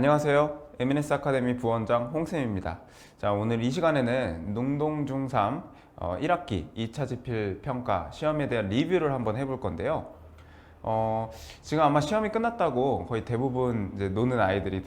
안녕하세요. MNS 아카데미 부원장 홍쌤입니다. 자, 오늘 이 시간에는 능동 중3 1학기 2차 지필 평가 시험에 대한 리뷰를 한번 해볼 건데요. 지금 아마 시험이 끝났다고 거의 대부분 이제 노는 아이들이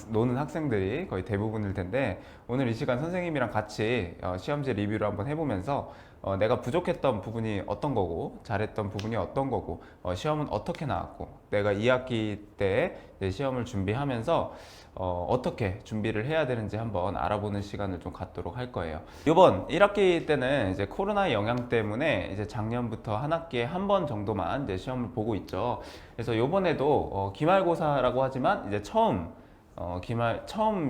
노는 학생들이 거의 대부분일 텐데, 오늘 이 시간 선생님이랑 같이 시험지 리뷰를 한번 해보면서 내가 부족했던 부분이 어떤 거고 잘했던 부분이 어떤 거고 시험은 어떻게 나왔고 내가 2학기 때 시험을 준비하면서 어떻게 준비를 해야 되는지 한번 알아보는 시간을 좀 갖도록 할 거예요. 이번 1학기 때는 이제 코로나 영향 때문에 이제 작년부터 한 학기에 한 번 정도만 이제 시험을 보고 있죠. 그래서 이번에도 기말고사라고 하지만 이제 처음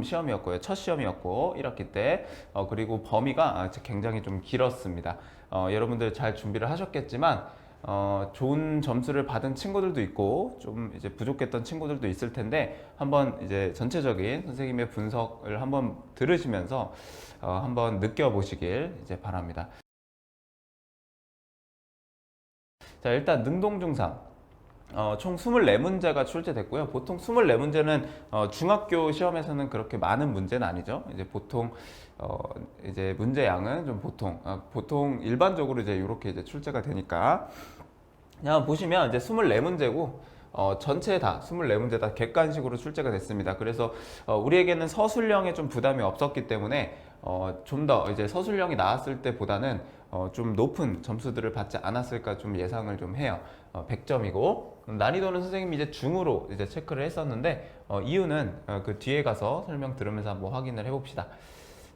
시험이었고요. 첫 시험이었고 1학기 때 그리고 범위가 굉장히 좀 길었습니다. 여러분들 잘 준비를 하셨겠지만 좋은 점수를 받은 친구들도 있고 좀 이제 부족했던 친구들도 있을 텐데, 한번 이제 전체적인 선생님의 분석을 한번 들으시면서 한번 느껴보시길 이제 바랍니다. 자, 일단 능동중3 총 24문제가 출제됐고요. 보통 24문제는 중학교 시험에서는 그렇게 많은 문제는 아니죠. 이제 보통 이제 문제 양은 좀 보통 일반적으로 이제 이렇게 이제 출제가 되니까 그냥 보시면 이제 24문제고 전체 다 24문제 다 객관식으로 출제가 됐습니다. 그래서 우리에게는 서술형에 좀 부담이 없었기 때문에 좀 더 이제 서술형이 나왔을 때보다는 좀 높은 점수들을 받지 않았을까 좀 예상을 좀 해요. 100점이고 난이도는 선생님이 이제 중으로 이제 체크를 했었는데 이유는 그 뒤에 가서 설명 들으면서 한번 확인을 해봅시다.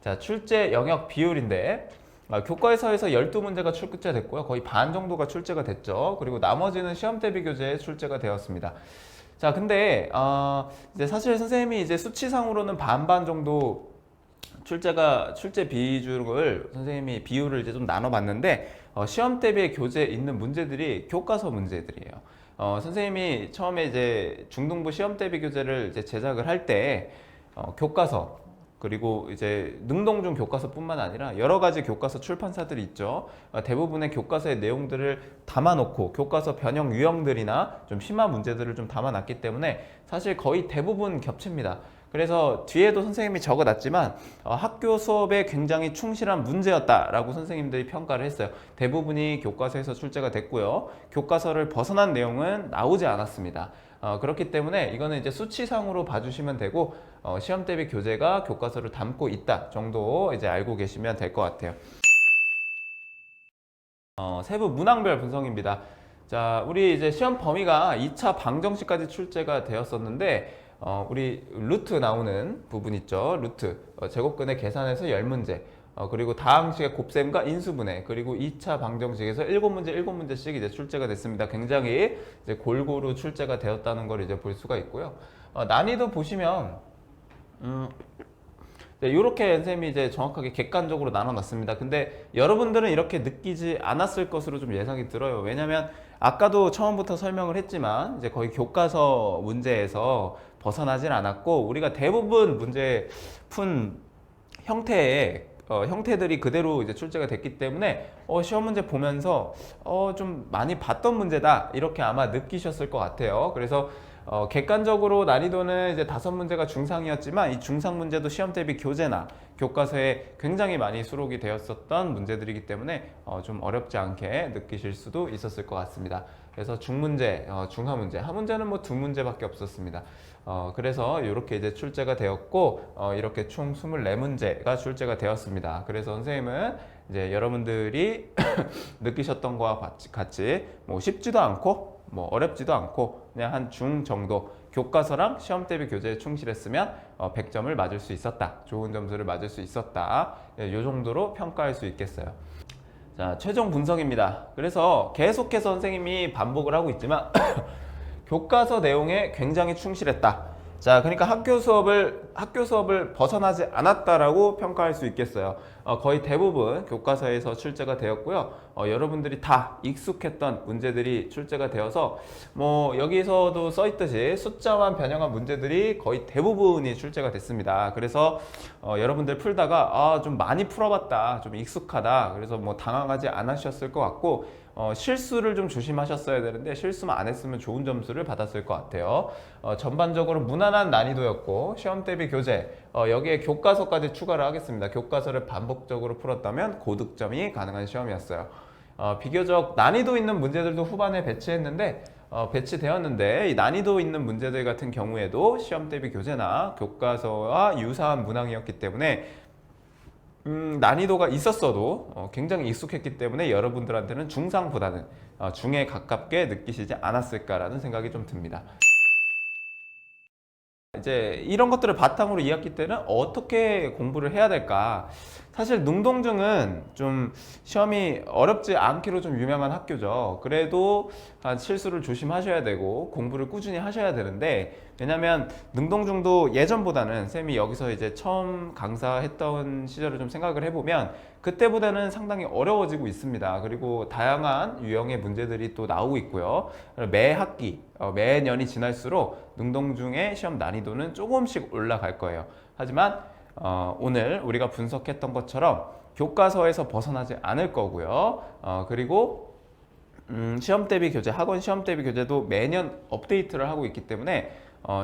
자, 출제 영역 비율인데 교과서에서 12문제가 출제됐고요. 거의 반 정도가 출제가 됐죠. 그리고 나머지는 시험 대비 교재에 출제가 되었습니다. 자, 근데 이제 사실 선생님이 이제 수치상으로는 반반 정도 출제 비율을 선생님이 비율을 이제 좀 나눠봤는데 시험 대비 교재에 있는 문제들이 교과서 문제들이에요. 선생님이 처음에 이제 중등부 시험 대비 교재를 이제 제작을 할 때 교과서 그리고 이제 능동중 교과서뿐만 아니라 여러 가지 교과서 출판사들이 있죠. 대부분의 교과서의 내용들을 담아놓고 교과서 변형 유형들이나 좀 심한 문제들을 좀 담아놨기 때문에 사실 거의 대부분 겹칩니다. 그래서 뒤에도 선생님이 적어놨지만 학교 수업에 굉장히 충실한 문제였다라고 선생님들이 평가를 했어요. 대부분이 교과서에서 출제가 됐고요. 교과서를 벗어난 내용은 나오지 않았습니다. 그렇기 때문에 이거는 이제 수치상으로 봐주시면 되고 시험 대비 교재가 교과서를 담고 있다 정도 이제 알고 계시면 될 것 같아요. 세부 문항별 분석입니다. 자, 우리 이제 시험 범위가 2차 방정식까지 출제가 되었었는데 우리 루트 나오는 부분 있죠. 루트 제곱근의 계산에서 10문제, 그리고 다항식의 곱셈과 인수분해, 그리고 2차 방정식에서 7문제씩 이제 출제가 됐습니다. 굉장히 이제 골고루 출제가 되었다는 걸 이제 볼 수가 있고요. 난이도 보시면 네, 이렇게 선생님이 이제 정확하게 객관적으로 나눠놨습니다. 근데 여러분들은 이렇게 느끼지 않았을 것으로 좀 예상이 들어요. 왜냐면 아까도 처음부터 설명을 했지만 이제 거의 교과서 문제에서 벗어나질 않았고 우리가 대부분 문제 푼 형태들이 그대로 이제 출제가 됐기 때문에 시험 문제 보면서 좀 많이 봤던 문제다 이렇게 아마 느끼셨을 것 같아요. 그래서 객관적으로 난이도는 이제 5문제가 중상이었지만 이 중상 문제도 시험 대비 교재나 교과서에 굉장히 많이 수록이 되었었던 문제들이기 때문에 좀 어렵지 않게 느끼실 수도 있었을 것 같습니다. 그래서 중문제, 중하문제, 하문제는 뭐 2문제밖에 없었습니다. 그래서 이렇게 이제 출제가 되었고 이렇게 총 24문제가 출제가 되었습니다. 그래서 선생님은 이제 여러분들이 느끼셨던 거와 같이 뭐 쉽지도 않고 뭐 어렵지도 않고 그냥 한 중 정도 교과서랑 시험 대비 교재에 충실했으면 100점을 맞을 수 있었다. 좋은 점수를 맞을 수 있었다. 이 정도로 평가할 수 있겠어요. 자, 최종 분석입니다. 그래서 계속해서 선생님이 반복을 하고 있지만 교과서 내용에 굉장히 충실했다. 자, 그러니까 학교 수업을 벗어나지 않았다라고 평가할 수 있겠어요. 거의 대부분 교과서에서 출제가 되었고요. 여러분들이 다 익숙했던 문제들이 출제가 되어서 뭐 여기서도 써 있듯이 숫자만 변형한 문제들이 거의 대부분이 출제가 됐습니다. 그래서 여러분들 풀다가 좀 많이 풀어봤다, 좀 익숙하다, 그래서 뭐 당황하지 않으셨을 것 같고 실수를 좀 조심하셨어야 되는데 실수만 안 했으면 좋은 점수를 받았을 것 같아요. 전반적으로 무난한 난이도였고 시험 대비 교재 여기에 교과서까지 추가를 하겠습니다. 교과서를 반복적으로 풀었다면 고득점이 가능한 시험이었어요. 비교적 난이도 있는 문제들도 후반에 배치되었는데 이 난이도 있는 문제들 같은 경우에도 시험 대비 교재나 교과서와 유사한 문항이었기 때문에 난이도가 있었어도 굉장히 익숙했기 때문에 여러분들한테는 중상보다는 중에 가깝게 느끼시지 않았을까라는 생각이 좀 듭니다. 이제 이런 것들을 바탕으로 2학기 때는 어떻게 공부를 해야 될까? 사실 능동중은 좀 시험이 어렵지 않기로 좀 유명한 학교죠. 그래도 실수를 조심하셔야 되고 공부를 꾸준히 하셔야 되는데, 왜냐면 능동중도 예전보다는 쌤이 여기서 이제 처음 강사했던 시절을 좀 생각을 해보면 그때보다는 상당히 어려워지고 있습니다. 그리고 다양한 유형의 문제들이 또 나오고 있고요. 매 학기, 매년이 지날수록 능동중의 시험 난이도는 조금씩 올라갈 거예요. 하지만 오늘 우리가 분석했던 것처럼 교과서에서 벗어나지 않을 거고요. 그리고 시험 대비 교재, 학원 시험 대비 교재도 매년 업데이트를 하고 있기 때문에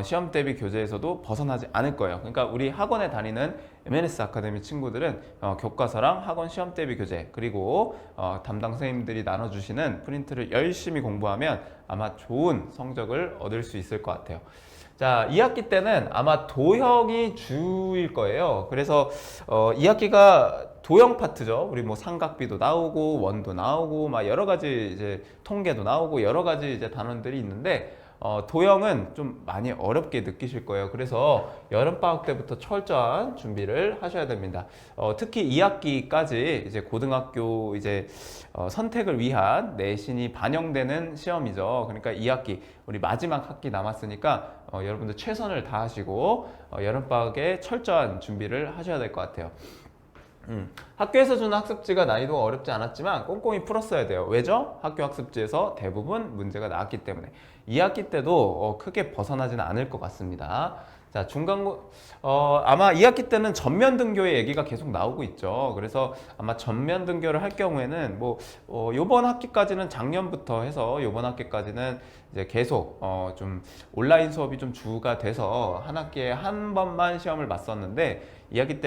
시험 대비 교재에서도 벗어나지 않을 거예요. 그러니까 우리 학원에 다니는 MNS 아카데미 친구들은 교과서랑 학원 시험 대비 교재 그리고 담당 선생님들이 나눠주시는 프린트를 열심히 공부하면 아마 좋은 성적을 얻을 수 있을 것 같아요. 자, 2학기 때는 아마 도형이 주일 거예요. 그래서 2학기가 도형 파트죠. 우리 뭐 삼각비도 나오고 원도 나오고 막 여러 가지 이제 통계도 나오고 여러 가지 이제 단원들이 있는데 도형은 좀 많이 어렵게 느끼실 거예요. 그래서 여름방학 때부터 철저한 준비를 하셔야 됩니다. 특히 2학기까지 이제 고등학교 이제 선택을 위한 내신이 반영되는 시험이죠. 그러니까 2학기 우리 마지막 학기 남았으니까 여러분들 최선을 다하시고 여름방학에 철저한 준비를 하셔야 될 것 같아요. 학교에서 주는 학습지가 난이도가 어렵지 않았지만 꼼꼼히 풀었어야 돼요. 왜죠? 학교 학습지에서 대부분 문제가 나왔기 때문에 2학기 때도 크게 벗어나지는 않을 것 같습니다. 자, 아마 2학기 때는 전면 등교의 얘기가 계속 나오고 있죠. 그래서 아마 전면 등교를 할 경우에는 요번 학기까지는 작년부터 해서 요번 학기까지는 이제 계속 좀 온라인 수업이 좀 주가 돼서 한 학기에 한 번만 시험을 봤었는데 2학기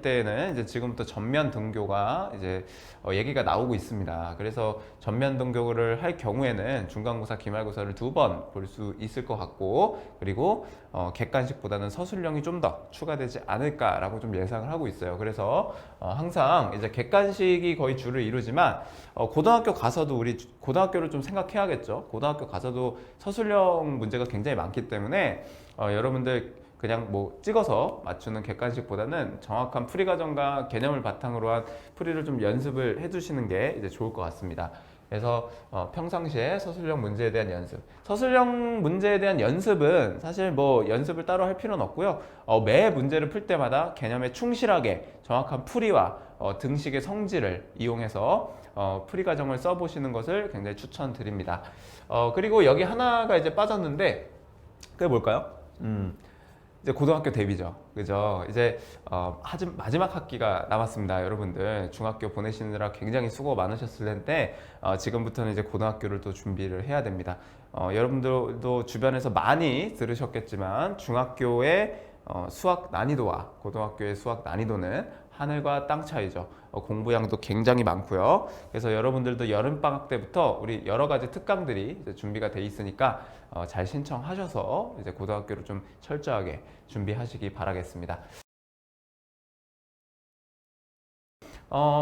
때는 이제 지금부터 전면 등교가 이제 얘기가 나오고 있습니다. 그래서 전면 등교를 할 경우에는 중간고사, 기말고사를 2번 볼 수 있을 것 같고, 그리고 객관식보다는 서술형이 좀 더 추가되지 않을까라고 좀 예상을 하고 있어요. 그래서 항상 이제 객관식이 거의 주를 이루지만 고등학교 가서도 우리 고등학교를 좀 생각해야겠죠. 고등학교 가서도 서술형 문제가 굉장히 많기 때문에 여러분들 그냥 뭐 찍어서 맞추는 객관식보다는 정확한 풀이 과정과 개념을 바탕으로 한 풀이를 좀 연습을 해주시는 게 이제 좋을 것 같습니다. 그래서 평상시에 서술형 문제에 대한 연습, 서술형 문제에 대한 연습은 사실 뭐 연습을 따로 할 필요는 없고요. 매 문제를 풀 때마다 개념에 충실하게 정확한 풀이와 등식의 성질을 이용해서 풀이 과정을 써보시는 것을 굉장히 추천드립니다. 그리고 여기 하나가 이제 빠졌는데 그게 뭘까요? 이제 고등학교 데뷔죠. 그죠? 이제 마지막 학기가 남았습니다. 여러분들 중학교 보내시느라 굉장히 수고 많으셨을 텐데 지금부터는 이제 고등학교를 또 준비를 해야 됩니다. 여러분들도 주변에서 많이 들으셨겠지만 중학교의 수학 난이도와 고등학교의 수학 난이도는 하늘과 땅 차이죠. 공부량도 굉장히 많고요. 그래서 여러분들도 여름방학 때부터 우리 여러 가지 특강들이 이제 준비가 돼 있으니까 잘 신청하셔서 이제 고등학교를 좀 철저하게 준비하시기 바라겠습니다.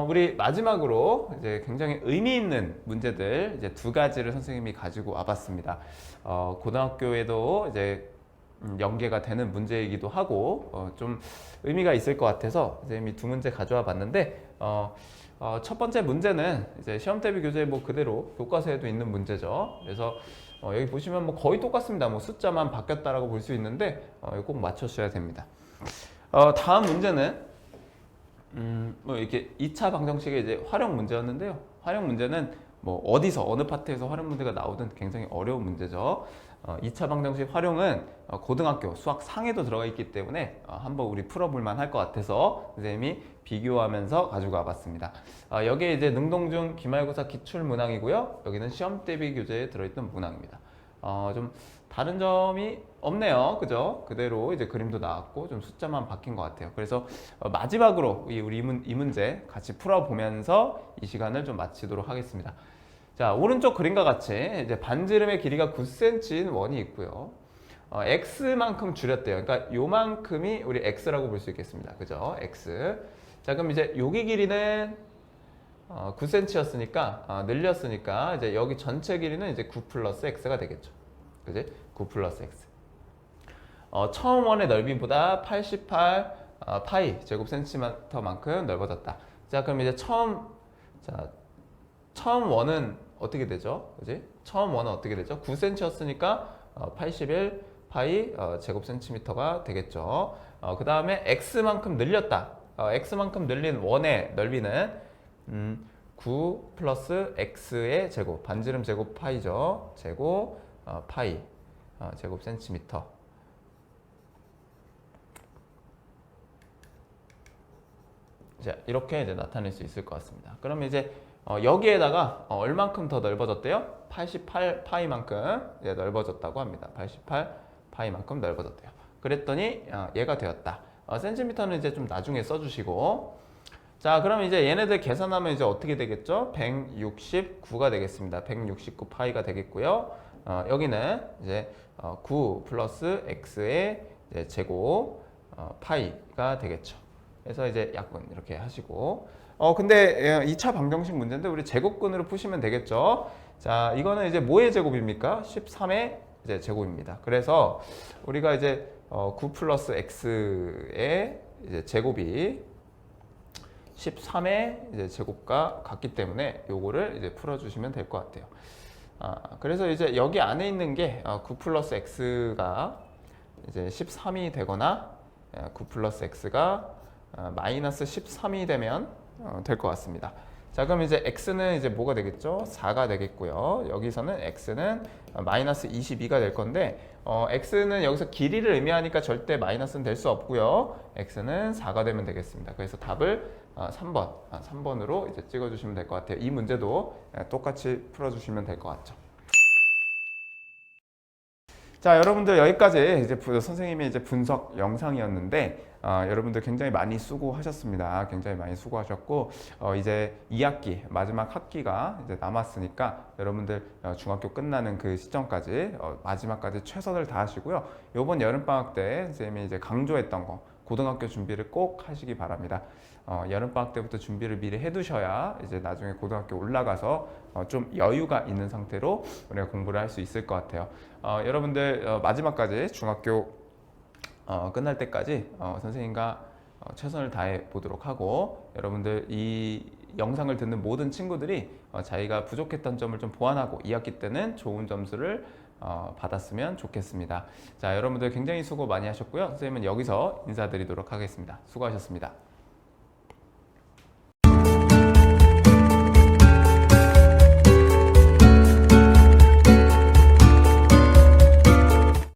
우리 마지막으로 이제 굉장히 의미 있는 문제들 이제 2가지를 선생님이 가지고 와봤습니다. 고등학교에도 이제 연계가 되는 문제이기도 하고 좀 의미가 있을 것 같아서 선생님이 2문제 가져와 봤는데 첫 번째 문제는 이제 시험 대비 교재 뭐 그대로 교과서에도 있는 문제죠. 그래서 여기 보시면 뭐 거의 똑같습니다. 뭐 숫자만 바뀌었다라고 볼 수 있는데 이거 꼭 맞춰주셔야 됩니다. 다음 문제는 뭐 이렇게 2차 방정식의 이제 활용 문제였는데요. 활용 문제는 뭐 어디서 어느 파트에서 활용 문제가 나오든 굉장히 어려운 문제죠. 2차 방정식 활용은 고등학교 수학 상에도 들어가 있기 때문에 한번 우리 풀어볼 만할 것 같아서 선생님이 비교하면서 가지고 와봤습니다. 여기에 이제 능동중 기말고사 기출문항이고요. 여기는 시험 대비 교재에 들어있던 문항입니다. 좀 다른 점이 없네요. 그죠? 그대로 이제 그림도 나왔고 좀 숫자만 바뀐 것 같아요. 그래서 마지막으로 우리 이 문제 같이 풀어보면서 이 시간을 좀 마치도록 하겠습니다. 자, 오른쪽 그림과 같이 이제 반지름의 길이가 9cm인 원이 있고요. x만큼 줄였대요. 그러니까 요만큼이 우리 x라고 볼 수 있겠습니다. 그죠? x. 자, 그럼 이제 여기 길이는 9cm였으니까 늘렸으니까 이제 여기 전체 길이는 이제 9 플러스 x가 되겠죠. 그지? 9 플러스 x. 처음 원의 넓이보다 88 파이 제곱 센티미터만큼 넓어졌다. 자, 그럼 이제 처음 원은 어떻게 되죠? 그지? 처음 원은 어떻게 되죠? 9cm였으니까 81 파이 제곱 센티미터가 되겠죠. 그 다음에 x만큼 늘렸다. x만큼 늘린 원의 넓이는 9 플러스 x의 제곱, 반지름 제곱 파이죠. 제곱 파이 제곱 센티미터. 자, 이렇게 이제 나타낼 수 있을 것 같습니다. 그러면 이제 여기에다가 얼만큼 더 넓어졌대요? 88 파이만큼 이제 넓어졌다고 합니다. 88 파이만큼 넓어졌대요. 그랬더니 얘가 되었다. 센티미터는 이제 좀 나중에 써주시고, 자, 그럼 이제 얘네들 계산하면 이제 어떻게 되겠죠? 169가 되겠습니다. 169 파이가 되겠고요. 여기는 이제 9 플러스 x의 이제 제곱 파이가 되겠죠. 그래서 이제 약분 이렇게 하시고, 근데 2차 방정식 문제인데 우리 제곱근으로 푸시면 되겠죠. 자, 이거는 이제 뭐의 제곱입니까? 13의 이제 제곱입니다. 그래서 우리가 이제 9 플러스 x의 이제 제곱이 13의 이제 제곱과 같기 때문에 요거를 이제 풀어주시면 될 것 같아요. 그래서 이제 여기 안에 있는 게 9 플러스 x가 이제 13이 되거나 9 플러스 x가 마이너스 13이 되면 될 것 같습니다. 자, 그럼 이제 x는 이제 뭐가 되겠죠? 4가 되겠고요. 여기서는 x는 마이너스 22가 될 건데, x는 여기서 길이를 의미하니까 절대 마이너스는 될 수 없고요. x는 4가 되면 되겠습니다. 그래서 답을 3번으로 이제 찍어주시면 될 것 같아요. 이 문제도 똑같이 풀어주시면 될 것 같죠. 자, 여러분들 여기까지 이제 선생님의 이제 분석 영상이었는데, 여러분들 굉장히 많이 수고하셨습니다. 굉장히 많이 수고하셨고, 이제 2학기 마지막 학기가 이제 남았으니까 여러분들 중학교 끝나는 그 시점까지 마지막까지 최선을 다하시고요. 이번 여름 방학 때 선생님이 이제 강조했던 거 고등학교 준비를 꼭 하시기 바랍니다. 여름 방학 때부터 준비를 미리 해두셔야 이제 나중에 고등학교 올라가서 좀 여유가 있는 상태로 우리가 공부를 할 수 있을 것 같아요. 여러분들 마지막까지 중학교 끝날 때까지 선생님과 최선을 다해 보도록 하고, 여러분들 이 영상을 듣는 모든 친구들이 자기가 부족했던 점을 좀 보완하고 2학기 때는 좋은 점수를 받았으면 좋겠습니다. 자, 여러분들 굉장히 수고 많이 하셨고요. 선생님은 여기서 인사드리도록 하겠습니다. 수고하셨습니다.